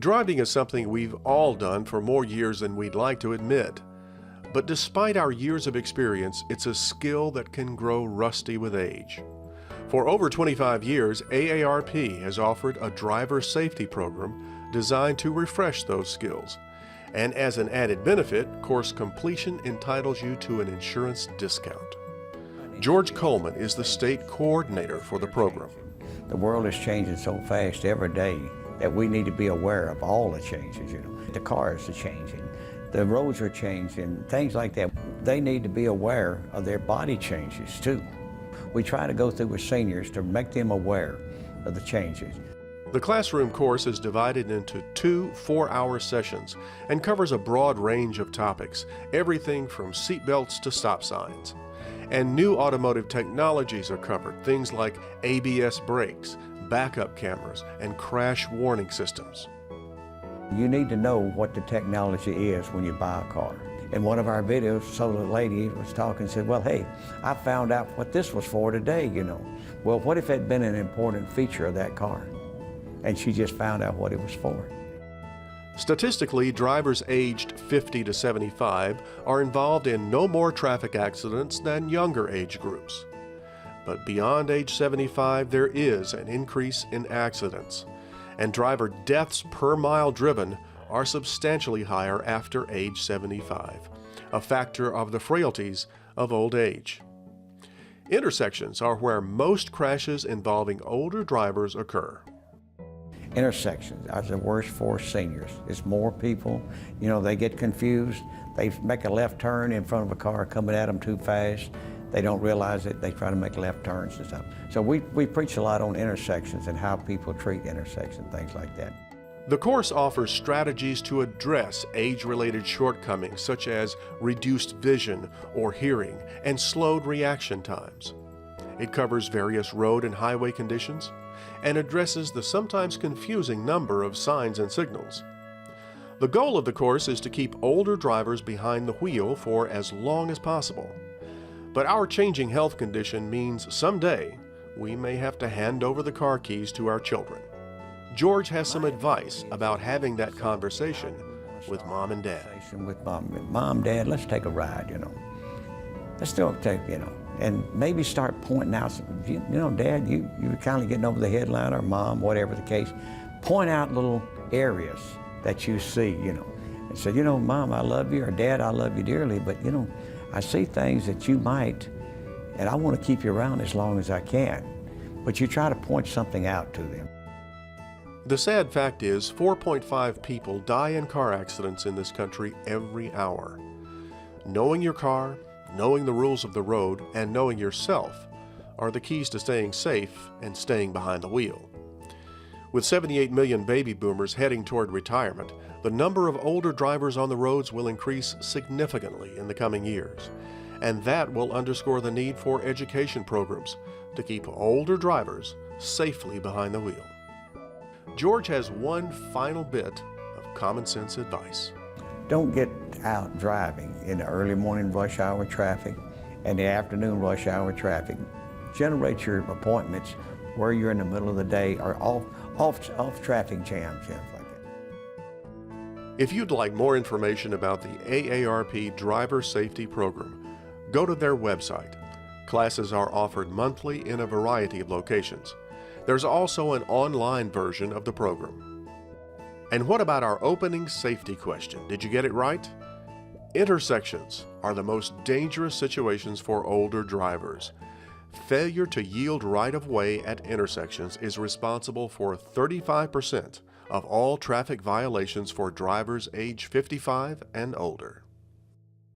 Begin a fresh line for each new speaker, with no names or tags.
Driving is something we've all done for more years than we'd like to admit. But despite our years of experience, it's a skill that can grow rusty with age. For over 25 years, AARP has offered a driver safety program designed to refresh those skills. And as an added benefit, course completion entitles you to an insurance discount. George Coleman is the state coordinator for the program.
The world is changing so fast every day that we need to be aware of all the changes, The cars are changing, the roads are changing, things like that. They need to be aware of their body changes too. We try to go through with seniors to make them aware of the changes.
The classroom course is divided into 2 4-hour sessions and covers a broad range of topics, everything from seatbelts to stop signs. And new automotive technologies are covered, things like ABS brakes, backup cameras, and crash warning systems.
You need to know what the technology is when you buy a car. In one of our videos, so the lady was talking and said, well, hey, I found out what this was for today, Well, what if it had been an important feature of that car? And she just found out what it was for.
Statistically, drivers aged 50 to 75 are involved in no more traffic accidents than younger age groups. But beyond age 75, there is an increase in accidents, and driver deaths per mile driven are substantially higher after age 75, a factor of the frailties of old age. Intersections are where most crashes involving older drivers occur.
Intersections are the worst for seniors. It's more people, they get confused. They make a left turn in front of a car coming at them too fast. They don't realize it. They try to make left turns and stuff. So we preach a lot on intersections and how people treat intersections, things like that.
The course offers strategies to address age-related shortcomings such as reduced vision or hearing and slowed reaction times. It covers various road and highway conditions and addresses the sometimes confusing number of signs and signals. The goal of the course is to keep older drivers behind the wheel for as long as possible. But our changing health condition means someday we may have to hand over the car keys to our children. George has some advice about having that conversation with Mom and Dad.
With Mom, Dad, let's take a ride, Let's still take, and maybe start pointing out, Dad, you're kind of getting over the headline, or Mom, whatever the case. Point out little areas that you see, and say, Mom, I love you, or Dad, I love you dearly, but, I see things that you might, and I want to keep you around as long as I can. But you try to point something out to them.
The sad fact is 4.5 people die in car accidents in this country every hour. Knowing your car, knowing the rules of the road, and knowing yourself are the keys to staying safe and staying behind the wheel. With 78 million baby boomers heading toward retirement, the number of older drivers on the roads will increase significantly in the coming years, and that will underscore the need for education programs to keep older drivers safely behind the wheel. George has one final bit of common sense advice.
Don't get out driving in the early morning rush hour traffic and the afternoon rush hour traffic. Generate your appointments where you're in the middle of the day or off traffic jams, things like that.
If you'd like more information about the AARP Driver Safety Program, go to their website. Classes are offered monthly in a variety of locations. There's also an online version of the program. And what about our opening safety question? Did you get it right? Intersections are the most dangerous situations for older drivers. Failure to yield right-of-way at intersections is responsible for 35% of all traffic violations for drivers age 55 and older.